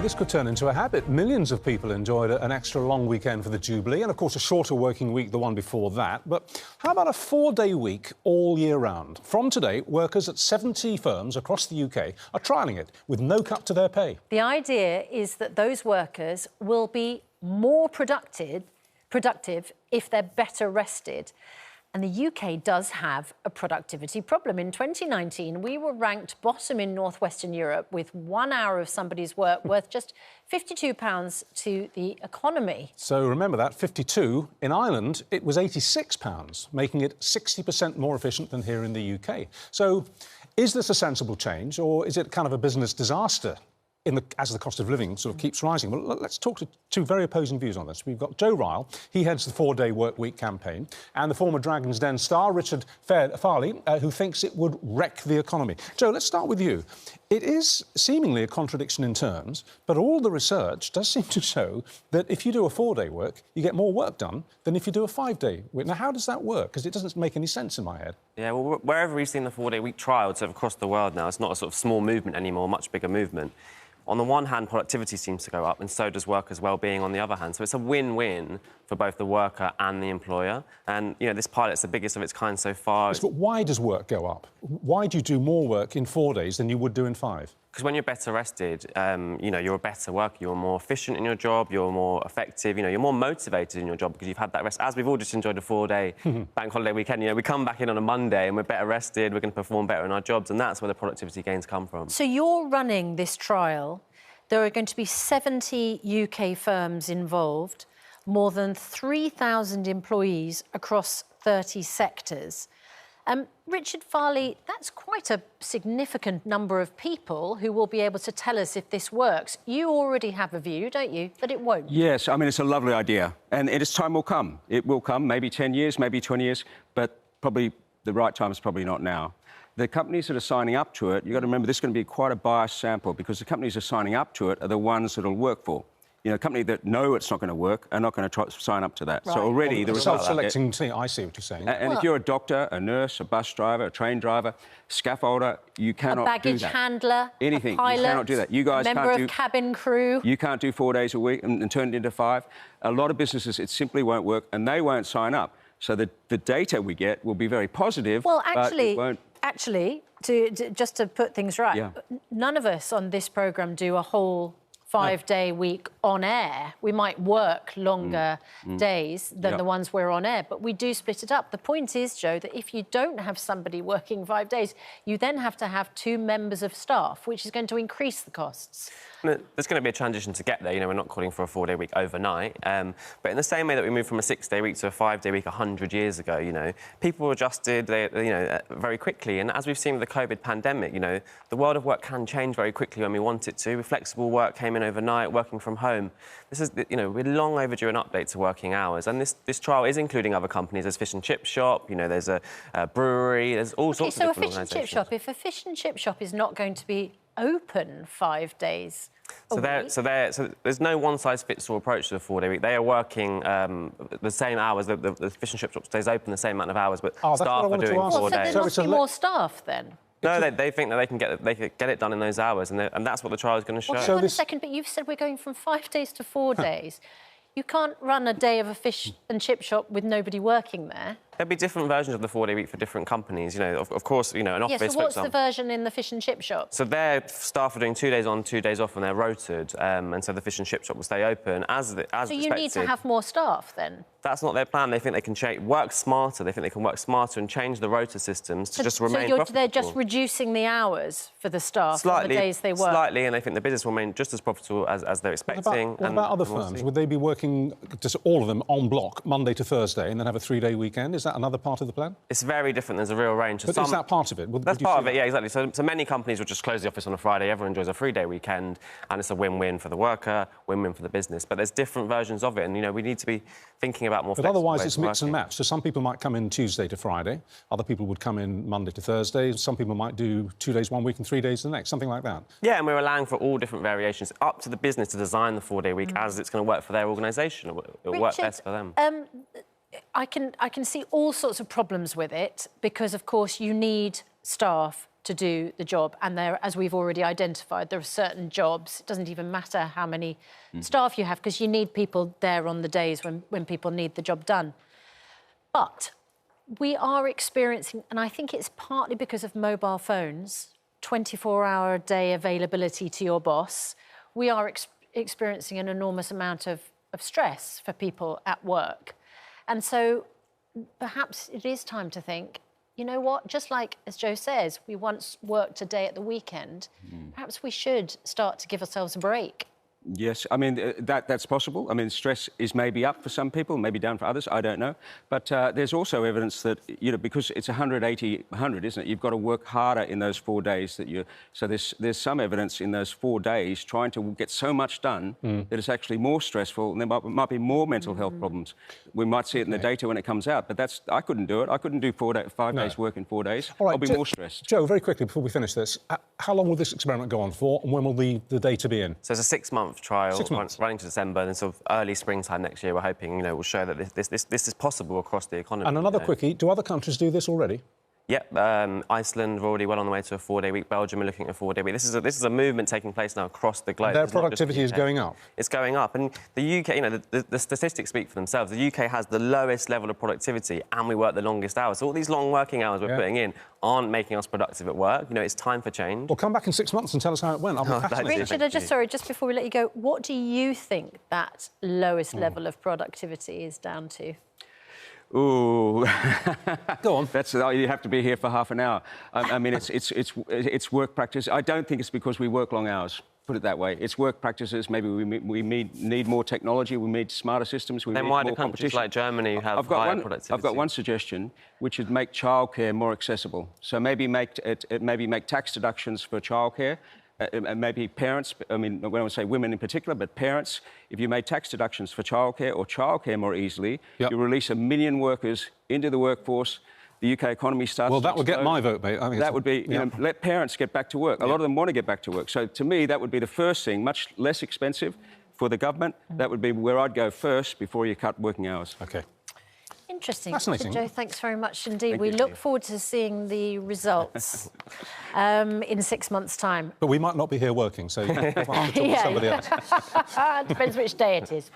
this could turn into a habit. Millions of people enjoyed an extra long weekend for the Jubilee and, of course, a shorter working week the one before that. But how about a 4-day week all year round? From today, workers at 70 firms across the UK are trialling it with no cut to their pay. The idea is that those workers will be more productive if they're better rested. And the UK does have a productivity problem. In 2019, we were ranked bottom in northwestern Europe with 1 hour of somebody's work worth just £52 to the economy. So remember that, 52. In Ireland, it was £86, making it 60% more efficient than here in the UK. So is this a sensible change, or is it kind of a business disaster as the cost of living sort of keeps rising? Well, let's talk to two very opposing views on this. We've got Joe Ryle, he heads the 4-day work week campaign, and the former Dragon's Den star, Richard Farley, who thinks it would wreck the economy. Joe, let's start with you. It is seemingly a contradiction in terms, but all the research does seem to show that if you do a 4-day work, you get more work done than if you do a 5-day week. Now, how does that work? Because it doesn't make any sense in my head. Yeah, well, wherever we've seen the 4-day week trialled, so across the world now, it's not a sort of small movement anymore, a much bigger movement. On the one hand, productivity seems to go up, and so does workers' well-being on the other hand. So it's a win-win for both the worker and the employer. And, you know, this pilot's the biggest of its kind so far. Yes, but why does work go up? Why do you do more work in 4 days than you would do in 5? Because when you're better rested, you know, you're a better worker, you're more efficient in your job, you're more effective, you know, you're more motivated in your job because you've had that rest. As we've all just enjoyed a 4-day bank holiday weekend, you know, we come back in on a Monday and we're better rested, we're going to perform better in our jobs, and that's where the productivity gains come from. So you're running this trial. There are going to be 70 UK firms involved, more than 3,000 employees across 30 sectors. Richard Farley, that's quite a significant number of people who will be able to tell us if this works. You already have a view, don't you, that it won't? Yes, I mean, it's a lovely idea. And its time will come. It will come, maybe 10 years, maybe 20 years, but probably the right time is probably not now. The companies that are signing up to it, you've got to remember, this is going to be quite a biased sample because the companies that are signing up to it are the ones that it'll work for. You know, companies that know it's not going to work are not going to sign up to that. Right. So already the results... Self-selecting team, I see what you're saying. And if you're a doctor, a nurse, a bus driver, a train driver, scaffolder, you cannot do that. A baggage handler, anything. a pilot, you cannot do that. You guys a member of cabin crew. You can't do 4 days a week and turn it into 5. A lot of businesses, it simply won't work, and they won't sign up. So the data we get will be very positive, well, but it won't... Actually, just to put things right, yeah. None of us on this programme do a whole 5-day week on air. We might work longer days than the ones we're on air, but we do split it up. The point is, Joe, that if you don't have somebody working 5 days, you then have to have 2 members of staff, which is going to increase the costs. There's going to be a transition to get there. You know, we're not calling for a 4-day week overnight. But in the same way that we moved from a 6-day week to a 5-day week 100 years ago, you know, people adjusted, very quickly. And as we've seen with the COVID pandemic, you know, the world of work can change very quickly when we want it to. Flexible work came in overnight, working from home. This is, you know, we're long overdue an update to working hours. And this trial is including other companies. There's Fish and Chip Shop, you know, there's a brewery, there's all sorts of different organisations. So a Fish and Chip Shop, if a Fish and Chip Shop is not going to be open 5 days so there's no one-size-fits-all approach to the 4-day week. They are working the same hours. The Fish and Chip Shop stays open the same amount of hours, but staff are doing 4 days. So there must be more staff then? No, they think that they can get it done in those hours, and that's what the trial is going to show. Well, hold on a second, but you've said we're going from 5 days to 4 days. You can't run a day of a fish and chip shop with nobody working there. There'll be different versions of the 4-day week for different companies. You know, of course, you know, an office, so what's the version in the Fish and Chip Shop? So their staff are doing 2 days on, 2 days off, and they're rotated, and so the Fish and Chip Shop will stay open as expected. So you need to have more staff then? That's not their plan. They think they can work smarter. They think they can work smarter and change the rota systems to just remain profitable. So they're just reducing the hours for the staff on the days they work? Slightly, and they think the business will remain just as profitable as they're expecting. What about other firms? Would they be working, just all of them, en bloc, Monday to Thursday, and then have a 3-day weekend? Is that another part of the plan? It's very different. There's a real range. But is that part of it? That's part of it, yeah, exactly. So many companies will just close the office on a Friday. Everyone enjoys a 3-day weekend, and it's a win-win for the worker, win-win for the business. But there's different versions of it, and, you know, we need to be thinking about more flexible otherwise, ways it's mix and match. So some people might come in Tuesday to Friday. Other people would come in Monday to Thursday. Some people might do 2 days one week and 3 days the next, something like that. Yeah, and we're allowing for all different variations. Up to the business to design the 4-day week as it's going to work for their organisation. It'll work best for them. I can see all sorts of problems with it because, of course, you need staff to do the job. And there, as we've already identified, there are certain jobs, it doesn't even matter how many staff you have, because you need people there on the days when people need the job done. But we are experiencing, and I think it's partly because of mobile phones, 24-hour-a-day availability to your boss, we are experiencing an enormous amount of stress for people at work. And so perhaps it is time to think, you know what, just like, as Joe says, we once worked a day at the weekend, perhaps we should start to give ourselves a break. Yes, I mean, that's possible. I mean, stress is maybe up for some people, maybe down for others, I don't know. But there's also evidence that, you know, because it's 100, isn't it? You've got to work harder in those 4 days that you... So there's some evidence in those 4 days trying to get so much done that it's actually more stressful and there might be more mental health problems. We might see it in the data when it comes out, but that's... I couldn't do it. I couldn't do 5 days work in 4 days. All right, I'll be more stressed. Joe, very quickly, before we finish this, how long will this experiment go on for and when will the data be in? So it's a 6-month trial 6 months. running to December, and sort of early springtime next year. We're hoping, you know, will show that this is possible across the economy. And another quickie: do other countries do this already? Yep, Iceland are already well on the way to a 4-day week. Belgium are looking at a 4-day week. This is a movement taking place now across the globe. Their productivity is going up. It's going up, and the UK, you know, the statistics speak for themselves. The UK has the lowest level of productivity, and we work the longest hours. So all these long working hours we're putting in aren't making us productive at work. You know, it's time for change. Well, come back in 6 months and tell us how it went. I'll be fascinated. Richard, just before we let you go, what do you think that lowest level of productivity is down to? Ooh. Go on. You have to be here for half an hour. I mean, it's work practice. I don't think it's because we work long hours. Put it that way. It's work practices. Maybe we need more technology. We need smarter systems. We then need why more do countries competition. like Germany have higher productivity? I've got one suggestion, which would make childcare more accessible. So maybe make tax deductions for childcare. Maybe parents, I mean, when I say women in particular, but parents, if you made tax deductions for childcare or childcare more easily, you release 1 million workers into the workforce. The UK economy starts. Well, that to would get explode. my vote, mate. I think that would be, you know, let parents get back to work. A lot of them want to get back to work. So to me, that would be the first thing, much less expensive for the government. That would be where I'd go first before you cut working hours. OK. Interesting. Fascinating. Joe, thanks very much indeed. Thank we you. look forward to seeing the results in 6 months' time. But we might not be here working, so you might have to talk to somebody else. Depends which day it is.